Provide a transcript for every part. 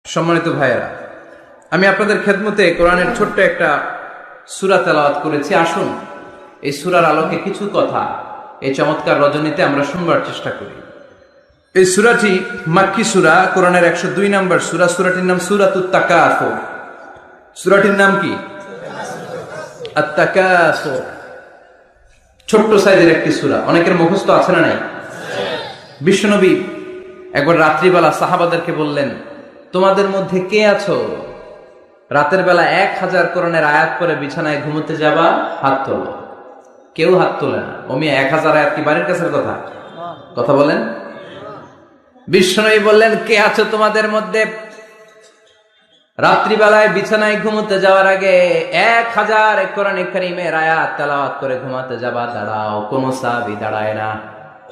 সম্মানিত ভাইয়েরা, আমি আপনাদের খেদমতে কোরআনের ছোট্ট একটা সূরা তেলাওয়াত করেছি। আসুন এই সূরার আলোকে কিছু কথা এই চমৎকার রজনীতে আমরা শুনবার চেষ্টা করি। এই সূরাটি মাক্কি সূরা, কোরআনের 102 নম্বর সূরা। সূরাটির নাম সূরাতুত তাকাসুর। সূরাটির নাম কি? আত-তাকাসুর। ছোট্ট সাইজের একটি সূরা, অনেকের মুখস্থ আছে না নাই? বিশ্বনবী একবার রাত্রিবেলা সাহাবাদেরকে বললেন, তোমাদের মধ্যে কে আছো রাতের বেলা 1000 কোরআনের আয়াত করে বিছানায় ঘুমোতে যাবা? হাত তোলো। কেউ হাত তোলে না। ওমি 1000 আয়াত কি বাড়ির কাছের কথা? কথা বলেন। বিশ্বনবী বললেন, কে আছো তোমাদের মধ্যে রাত্রিবেলায় বিছানায় ঘুমোতে যাওয়ার আগে 1000 কোরআনে কারীমের আয়াত তেলাওয়াত করে ঘুমাতে যাবা? দাঁড়াও। কোন সাহাবী দাঁড়ায় না।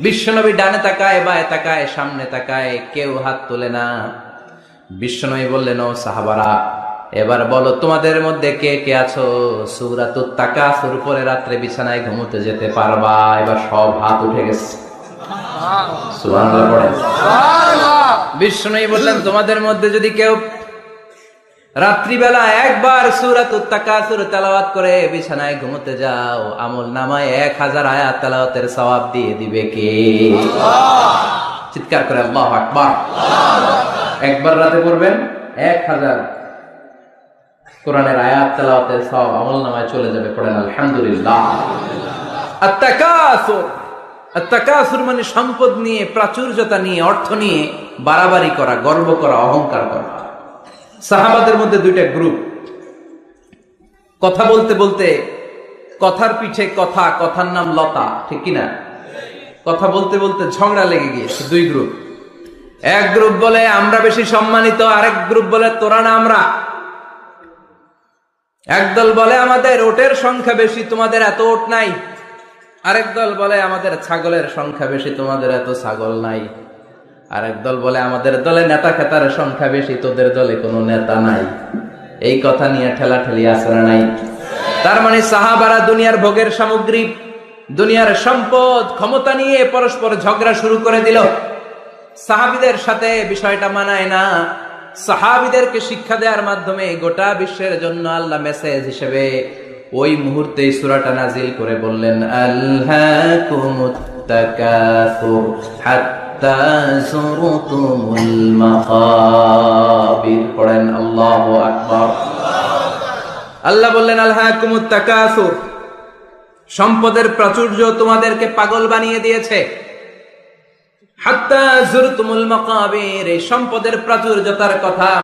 বিশ্বনবী ডানে তাকায়, বায়ে তাকায়, সামনে তাকায়, কেউ হাত তোলে না। বিশ্বনবী বললেন, ও সাহাবারা, এবার বলো তোমাদের মধ্যে কে কে আছো সূরাতুত তাকাসুর পরে রাত্রে বিছানায় ঘুমোতে যেতে পারবা? এবার সব হাত উঠে গেছে। সুবহানাল্লাহ পড়েন। বিশ্বনবী বললেন, তোমাদের মধ্যে যদি কেউ রাত্রিবেলা একবার সূরাতুত তাকাসুর তেলাওয়াত করে বিছানায় ঘুমোতে যাও, আমল নামায় 1000 আয়াত তেলাওয়াতের সওয়াব দিয়ে দিবে কে? চিৎকার করে আল্লাহু আকবার। একবার রাতে পড়বেন, 1000 কোরআনের আয়াত তেলাওয়াতের সওয়াব আমল নামায় চলে যাবে। পড়েন আলহামদুলিল্লাহ। আত-তাকাসুর, আত-তাকাসুর মানে সম্পদ নিয়ে, প্রাচুর্যতা নিয়ে, অর্থ নিয়ে বাড়াবাড়ি করা, গর্ব করা, অহংকার করা। সাহাবাদের মধ্যে দুইটা গ্রুপ, কথা বলতে বলতে কথার পিঠে কথা, কথার নাম লতা, ঠিক কিনা? কথা বলতে বলতে ঝগড়া লেগে গিয়েছে। দুই গ্রুপ। এক গ্রুপ বলে আমরা বেশি সম্মানিত, আরেক গ্রুপ বলে তোরা না আমরা। একদল বলে আমাদের ওটের সংখ্যা বেশি, তোমাদের এত ওট নাই। আরেক দল বলে আমাদের ছাগলের সংখ্যা বেশি, তোমাদের এত ছাগল নাই। আরেক দল বলে আমাদের দলে নেতা খেতার সংখ্যা বেশি, তোদের দলে কোনো নেতা নাই। এই কথা নিয়ে ঠেলাঠেলি আছে না নাই? তার মানে সাহাবারা দুনিয়ার ভোগের সামগ্রী, দুনিয়ার সম্পদ, ক্ষমতা নিয়ে পরস্পর ঝগড়া শুরু করে দিল। সাহাবীদের সাথে বিষয়টা মানায় না। সাহাবীদেরকে শিক্ষা দেওয়ার মাধ্যমে গোটা বিশ্বের জন্য আল্লাহ মেসেজ হিসেবে ওই মুহূর্তে সূরাটা নাজিল করে বললেন, আলহাকুমুত তাকাসুর হাত্তা যুরতুমুল মাকাবির। পড়েন আল্লাহু আকবার। আল্লাহ বললেন, আলহাকুমুত তাকাসুর, সম্পদের প্রাচুর্য তোমাদেরকে পাগল বানিয়ে দিয়েছে। হাত্তা যুরতুমুল মাকাবির, এই সম্পদের প্রাচুর্যতার কথা